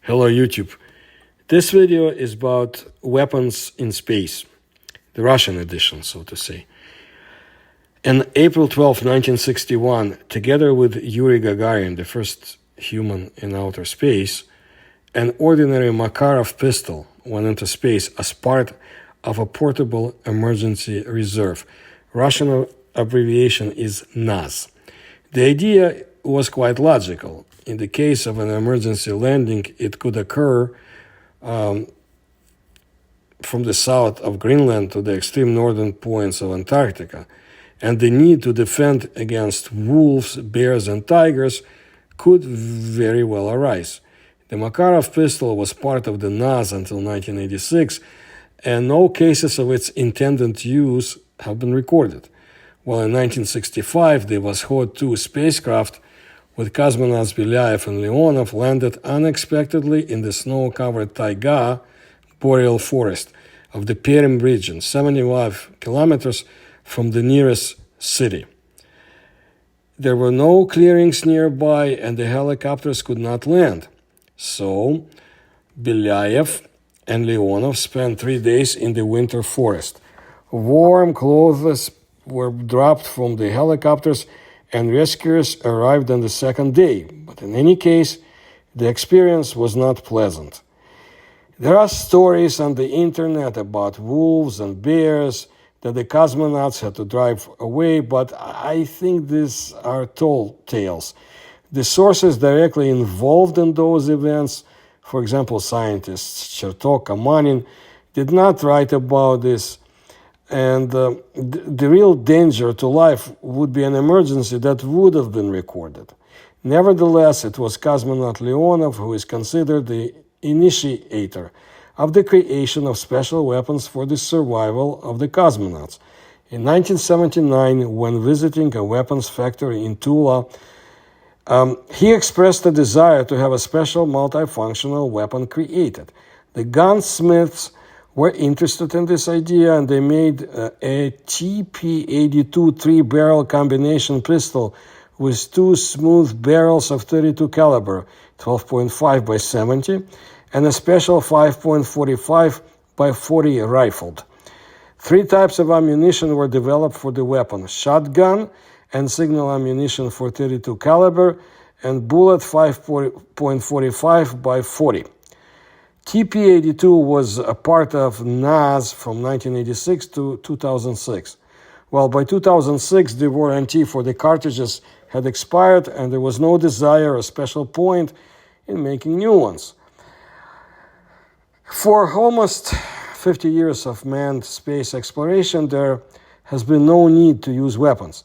Hello YouTube. This video is about weapons in space, the Russian edition, so to say. On April 12, 1961, together with Yuri Gagarin, the first human in outer space, an ordinary Makarov pistol went into space as part of a portable emergency reserve. Russian abbreviation is NAZ. The idea was quite logical. In the case of an emergency landing, it could occur from the south of Greenland to the extreme northern points of Antarctica, and the need to defend against wolves, bears, and tigers could very well arise. The Makarov pistol was part of the NAZ until 1986, and no cases of its intended use have been recorded. While in 1965, the Voskhod-2 spacecraft with cosmonauts Belyaev and Leonov landed unexpectedly in the snow-covered taiga, boreal forest, of the Peresvet region, 75 kilometers from the nearest city. There were no clearings nearby and the helicopters could not land. So, Belyaev and Leonov spent 3 days in the winter forest. Warm clothes were dropped from the helicopters and rescuers arrived on the second day, but in any case, the experience was not pleasant. There are stories on the internet about wolves and bears that the cosmonauts had to drive away, but I think these are tall tales. The sources directly involved in those events, for example, scientists Chertok, Kamanin, did not write about this. And the real danger to life would be an emergency that would have been recorded. Nevertheless, it was cosmonaut Leonov who is considered the initiator of the creation of special weapons for the survival of the cosmonauts. In 1979, when visiting a weapons factory in Tula, he expressed a desire to have a special multifunctional weapon created. The gunsmiths were interested in this idea, and they made a TP-82 three-barrel combination pistol with 2 smooth barrels of .32 caliber, 12.5 by 70, and a special 5.45 by 40 rifled. 3 types of ammunition were developed for the weapon: shotgun and signal ammunition for .32 caliber, and bullet 5.45 by 40. TP-82 was a part of NAZ from 1986 to 2006. Well, by 2006, the warranty for the cartridges had expired and there was no desire or special point in making new ones. For almost 50 years of manned space exploration, there has been no need to use weapons.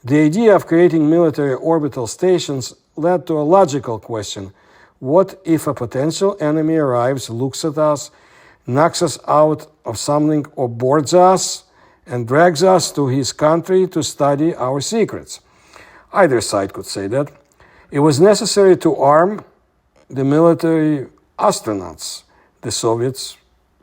The idea of creating military orbital stations led to a logical question: what if a potential enemy arrives, looks at us, knocks us out of something, or boards us and drags us to his country to study our secrets? Either side could say that. It was necessary to arm the military astronauts. The Soviets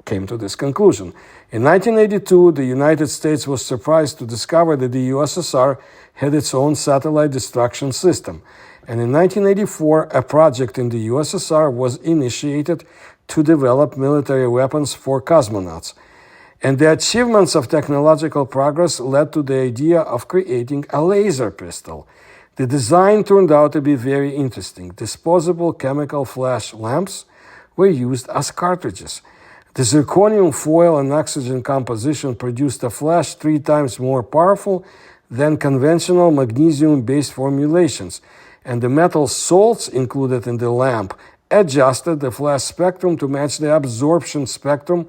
came to this conclusion. In 1982, the United States was surprised to discover that the USSR had its own satellite destruction system. And in 1984, a project in the USSR was initiated to develop military weapons for cosmonauts. And the achievements of technological progress led to the idea of creating a laser pistol. The design turned out to be very interesting. Disposable chemical flash lamps were used as cartridges. The zirconium foil and oxygen composition produced a flash 3 times more powerful than conventional magnesium-based formulations, and the metal salts included in the lamp adjusted the flash spectrum to match the absorption spectrum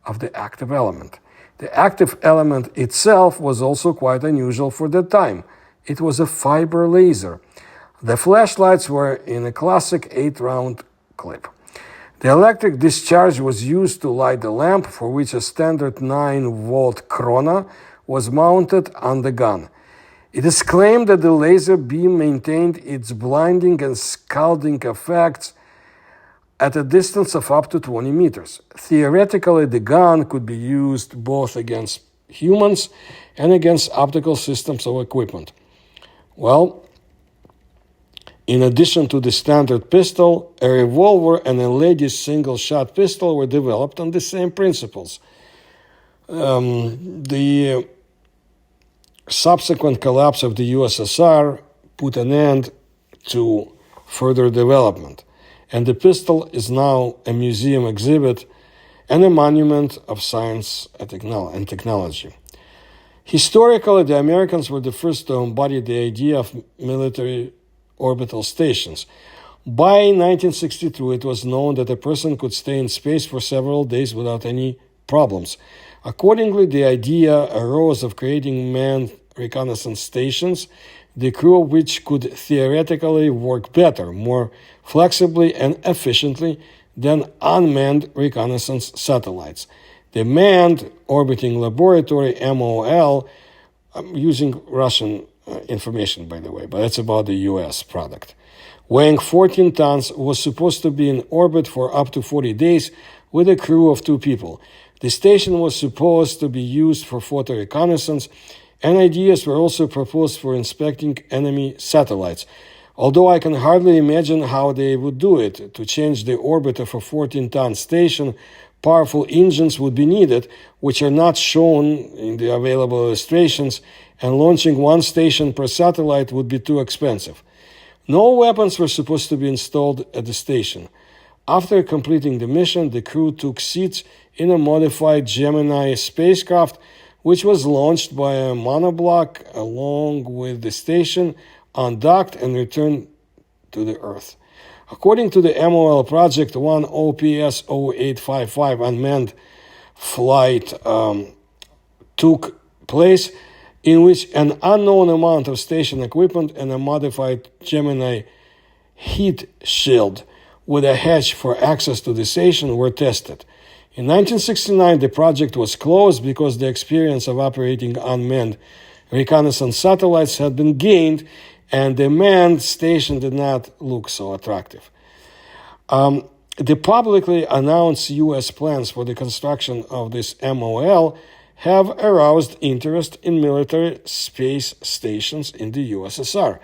of the active element. The active element itself was also quite unusual for the time. It was a fiber laser. The flashlights were in a classic 8-round clip. The electric discharge was used to light the lamp, for which a standard 9-volt corona was mounted on the gun. It is claimed that the laser beam maintained its blinding and scalding effects at a distance of up to 20 meters. Theoretically, the gun could be used both against humans and against optical systems of equipment. Well, In addition to the standard pistol, a revolver and a ladies' single-shot pistol were developed on the same principles. The subsequent collapse of the USSR put an end to further development, and the pistol is now a museum exhibit and a monument of science and technology. Historically, the Americans were the first to embody the idea of military orbital stations. By 1962, it was known that a person could stay in space for several days without any problems. Accordingly, the idea arose of creating manned reconnaissance stations, the crew of which could theoretically work better, more flexibly and efficiently than unmanned reconnaissance satellites. The Manned Orbiting Laboratory, MOL, I'm using Russian information, by the way, but it's about the US product, weighing 14 tons, was supposed to be in orbit for up to 40 days with a crew of 2 people. The station was supposed to be used for photo reconnaissance, and ideas were also proposed for inspecting enemy satellites. Although I can hardly imagine how they would do it. To change the orbit of a 14-ton station, powerful engines would be needed, which are not shown in the available illustrations, and launching one station per satellite would be too expensive. No weapons were supposed to be installed at the station. After completing the mission, the crew took seats in a modified Gemini spacecraft, which was launched by a monoblock along with the station, undocked, and returned to the Earth. According to the MOL project, one OPS 0855 unmanned flight took place, in which an unknown amount of station equipment and a modified Gemini heat shield with a hatch for access to the station were tested. In 1969, the project was closed because the experience of operating unmanned reconnaissance satellites had been gained, and the manned station did not look so attractive. The publicly announced U.S. plans for the construction of this MOL have aroused interest in military space stations in the USSR.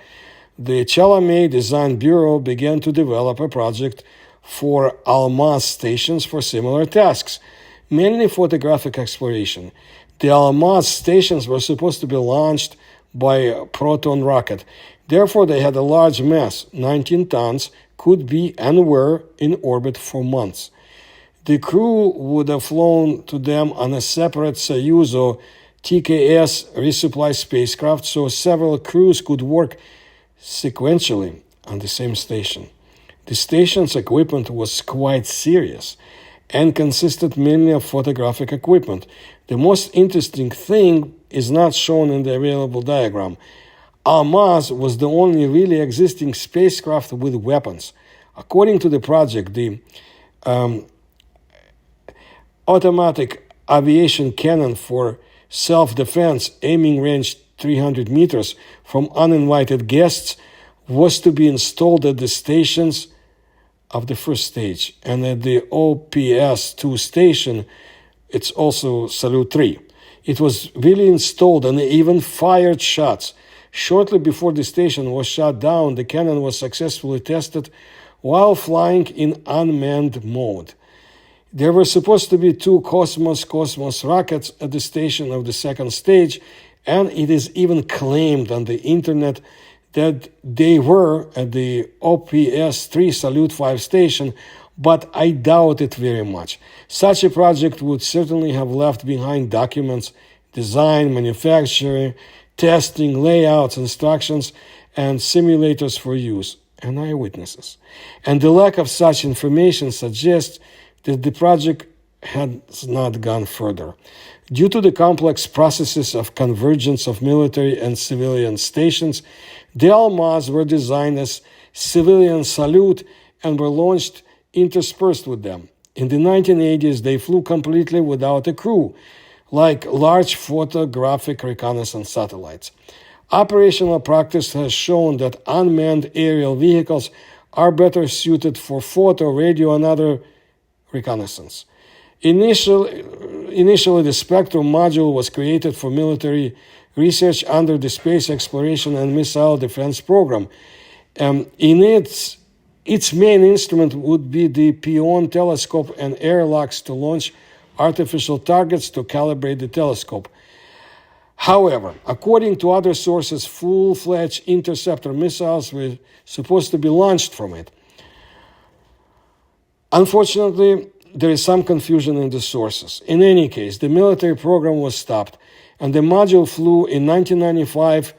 The Chalamet Design Bureau began to develop a project for Almaz stations for similar tasks, mainly photographic exploration. The Almaz stations were supposed to be launched by a Proton rocket. Therefore, they had a large mass, 19 tons, could be and were in orbit for months. The crew would have flown to them on a separate Soyuz or TKS resupply spacecraft, so several crews could work sequentially on the same station. The station's equipment was quite serious and consisted mainly of photographic equipment. The most interesting thing is not shown in the available diagram. Almaz was the only really existing spacecraft with weapons. According to the project, the automatic aviation cannon for self-defense, aiming range 300 meters from uninvited guests, was to be installed at the stations of the first stage, and at the OPS-2 station, it's also Salyut 3. It was really installed and even fired shots. Shortly before the station was shut down, the cannon was successfully tested while flying in unmanned mode. There were supposed to be 2 Cosmos rockets at the station of the second stage, and it is even claimed on the internet that they were at the OPS-3 Salyut 5 station, but I doubt it very much. Such a project would certainly have left behind documents, design, manufacturing, testing, layouts, instructions, and simulators for use, and eyewitnesses. And the lack of such information suggests that the project has not gone further. Due to the complex processes of convergence of military and civilian stations, the Almaz were designed as civilian Salyut and were launched interspersed with them. In the 1980s, they flew completely without a crew, like large photographic reconnaissance satellites. Operational practice has shown that unmanned aerial vehicles are better suited for photo, radio, and other reconnaissance. Initially, the Spectrum module was created for military research under the Space Exploration and Missile Defense Program. In its main instrument would be the Pion telescope and airlocks to launch artificial targets to calibrate the telescope. However, according to other sources, full-fledged interceptor missiles were supposed to be launched from it. Unfortunately, there is some confusion in the sources. In any case, the military program was stopped, and the module flew in 1995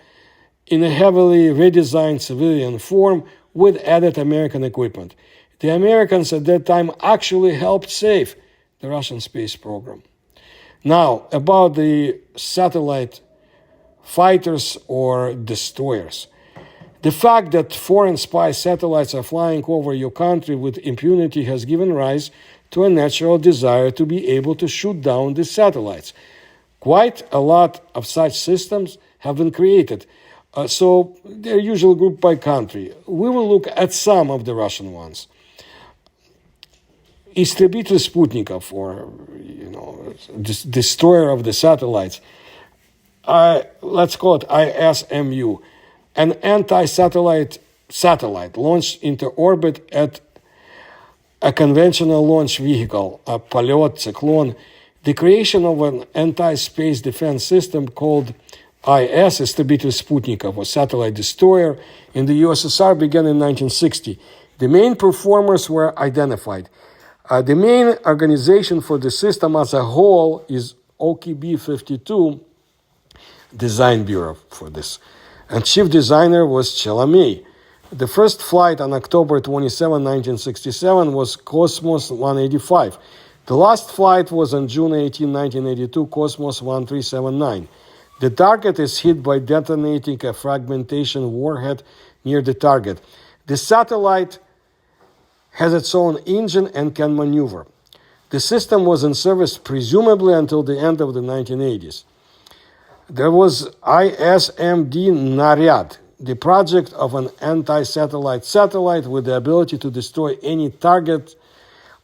in a heavily redesigned civilian form with added American equipment. The Americans at that time actually helped save the Russian space program. Now, about the satellite fighters or destroyers. The fact that foreign spy satellites are flying over your country with impunity has given rise to a natural desire to be able to shoot down the satellites. Quite a lot of such systems have been created, so they're usually grouped by country. We will look at some of the Russian ones. Истребитель спутников, or destroyer of the satellites, let's call it ISMU, an anti-satellite satellite launched into orbit at a conventional launch vehicle, a Полет, Cyclone. The creation of an anti-space defense system called IS, Истребитель спутников, or satellite destroyer, in the USSR began in 1960. The main performers were identified. The main organization for the system as a whole is OKB 52 Design Bureau for this. And chief designer was Chelamey. The first flight on October 27, 1967 was Cosmos 185. The last flight was on June 18, 1982, Cosmos 1379. The target is hit by detonating a fragmentation warhead near the target. The satellite has its own engine and can maneuver. The system was in service presumably until the end of the 1980s. There was ISMD Naryad, the project of an anti-satellite satellite with the ability to destroy any target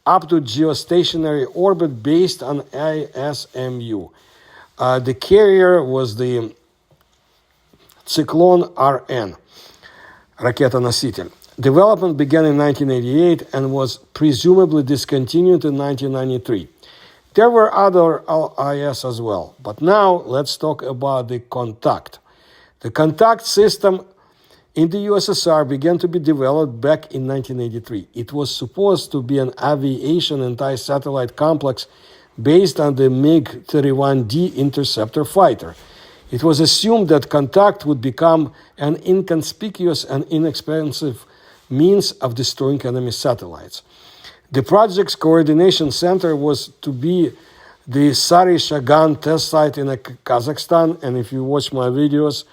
up to geostationary orbit based on ISMU. The carrier was the Cyclone RN, ракета-носитель. Development began in 1988 and was presumably discontinued in 1993. There were other IS as well, but now let's talk about the Contact. The Contact system in the USSR began to be developed back in 1983. It was supposed to be an aviation anti-satellite complex based on the MiG-31D interceptor fighter. It was assumed that Contact would become an inconspicuous and inexpensive means of destroying enemy satellites. The project's coordination center was to be the Sari-Shagan test site in Kazakhstan, and if you watch my videos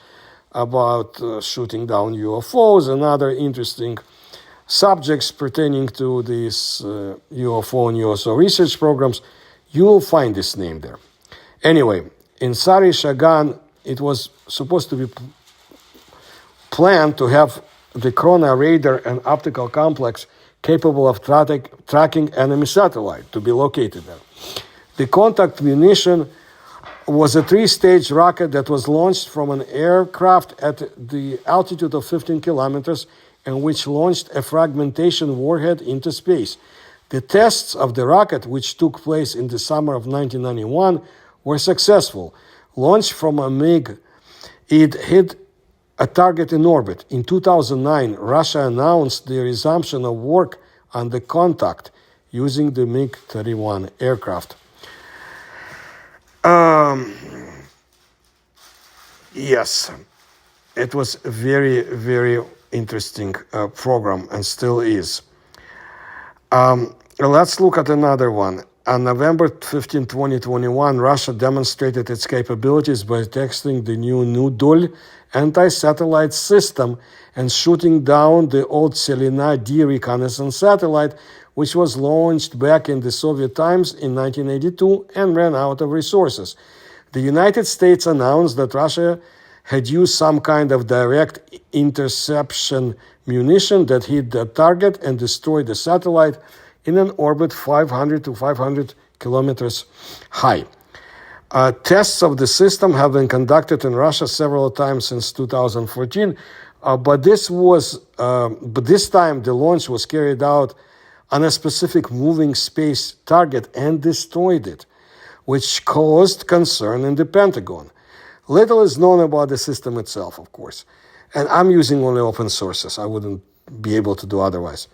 about shooting down UFOs and other interesting subjects pertaining to these UFO and USO research programs, you will find this name there. Anyway, in Sari-Shagan, it was supposed to be planned to have the Krona radar and optical complex capable of tracking enemy satellite to be located there. The Contact munition was a 3-stage rocket that was launched from an aircraft at the altitude of 15 kilometers and which launched a fragmentation warhead into space. The tests of the rocket, which took place in the summer of 1991, were successful. Launched from a MiG, it hit a target in orbit. In 2009, Russia announced the resumption of work on the Contact using the MiG-31 aircraft. Yes, it was a very, very interesting program and still is. Let's look at another one. On November 15, 2021, Russia demonstrated its capabilities by testing the new Nudol anti-satellite system and shooting down the old Selena-D reconnaissance satellite, which was launched back in the Soviet times in 1982 and ran out of resources. The United States announced that Russia had used some kind of direct interception munition that hit the target and destroyed the satellite in an orbit 500 to 500 kilometers high. Tests of the system have been conducted in Russia several times since 2014, But this time the launch was carried out on a specific moving space target and destroyed it, which caused concern in the Pentagon. Little is known about the system itself, of course, and I'm using only open sources. I wouldn't be able to do otherwise.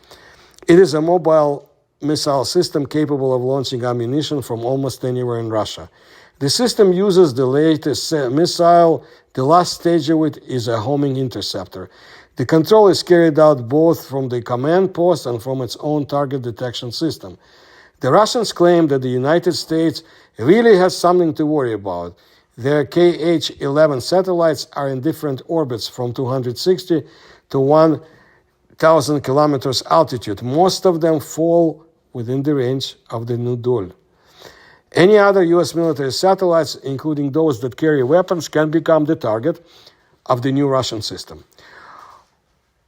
It is a mobile missile system capable of launching ammunition from almost anywhere in Russia. The system uses the latest missile. The last stage of it is a homing interceptor. The control is carried out both from the command post and from its own target detection system. The Russians claim that the United States really has something to worry about. Their KH-11 satellites are in different orbits from 260 to 1,000 kilometers altitude. Most of them fall within the range of the new Dol. Any other U.S. military satellites, including those that carry weapons, can become the target of the new Russian system.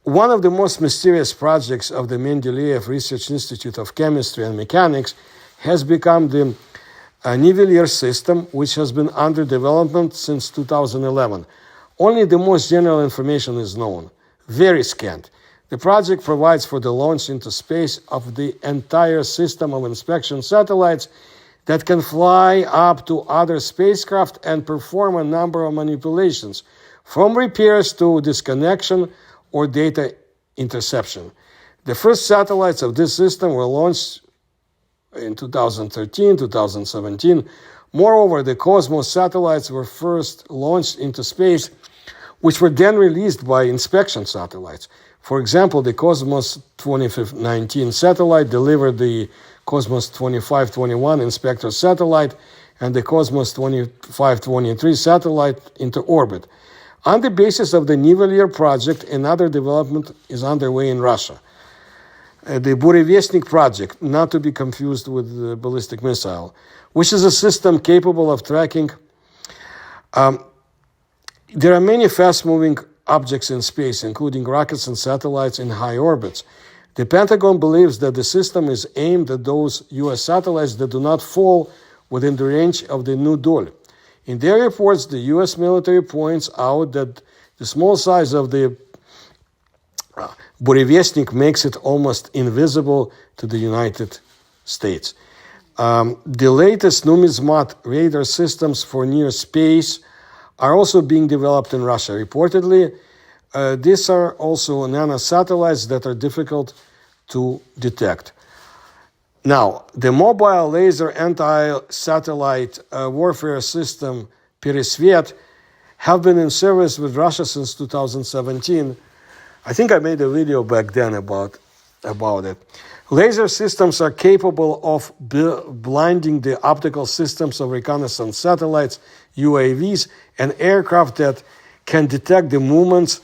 One of the most mysterious projects of the Mendeleev Research Institute of Chemistry and Mechanics has become the Nivelier system, which has been under development since 2011. Only the most general information is known, very scant. The project provides for the launch into space of the entire system of inspection satellites that can fly up to other spacecraft and perform a number of manipulations, from repairs to disconnection or data interception. The first satellites of this system were launched in 2013, 2017. Moreover, the Cosmos satellites were first launched into space, which were then released by inspection satellites. For example, the Cosmos 2519 satellite delivered the Cosmos 2521 inspector satellite and the Cosmos 2523 satellite into orbit. On the basis of the Nivelier project, another development is underway in Russia. The Burevestnik project, not to be confused with the ballistic missile, which is a system capable of tracking. There are many fast-moving objects in space, including rockets and satellites in high orbits. The Pentagon believes that the system is aimed at those U.S. satellites that do not fall within the range of the new Dol. In their reports, the U.S. military points out that the small size of the Burevestnik makes it almost invisible to the United States. The latest Numizmat radar systems for near space are also being developed in Russia. Reportedly, these are also nanosatellites that are difficult to detect. Now, the mobile laser anti-satellite warfare system Peresvet have been in service with Russia since 2017. I think I made a video back then about it. Laser systems are capable of blinding the optical systems of reconnaissance satellites, UAVs, and aircraft that can detect the movements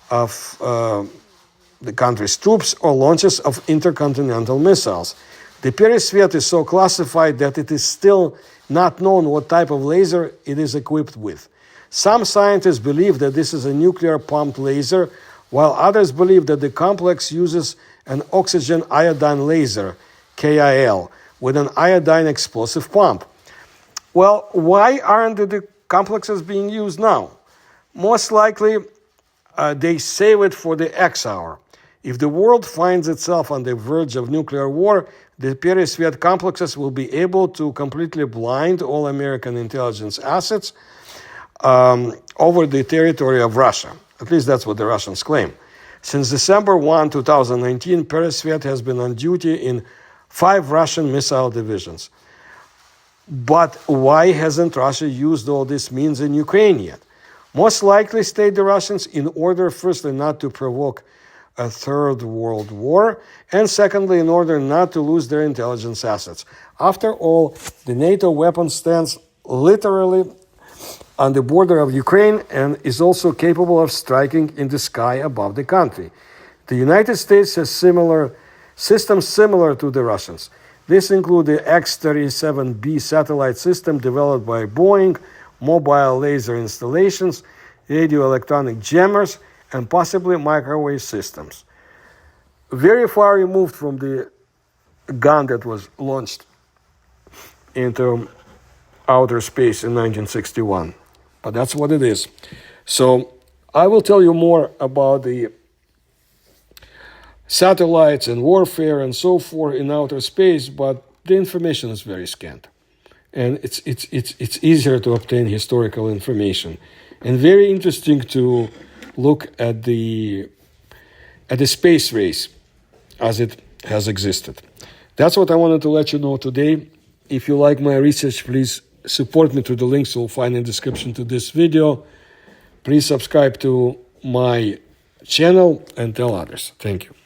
of the country's troops or launches of intercontinental missiles. The Peresvet is so classified that it is still not known what type of laser it is equipped with. Some scientists believe that this is a nuclear-pumped laser, while others believe that the complex uses an oxygen iodine laser, KIL, with an iodine explosive pump. Well, why aren't the complexes being used now? Most likely, they save it for the X hour. If the world finds itself on the verge of nuclear war, the Peresvet complexes will be able to completely blind all American intelligence assets over the territory of Russia. At least that's what the Russians claim. Since December 1, 2019, Peresvet has been on duty in 5 Russian missile divisions. But why hasn't Russia used all these means in Ukraine yet? Most likely, state the Russians, in order, firstly, not to provoke a third world war, and secondly, in order not to lose their intelligence assets. After all, the NATO weapon stands literally on the border of Ukraine and is also capable of striking in the sky above the country. The United States has similar systems similar to the Russians. This include the X-37B satellite system developed by Boeing, mobile laser installations, radio electronic jammers, and possibly microwave systems. Very far removed from the gun that was launched into outer space in 1961. But that's what it is. So I will tell you more about the satellites and warfare and so forth in outer space, but the information is very scant. And it's easier to obtain historical information. And very interesting to look at the space race as it has existed. That's what I wanted to let you know today. If you like my research, please support me through the links you'll find in the description to this video. Please subscribe to my channel and tell others. Thank you.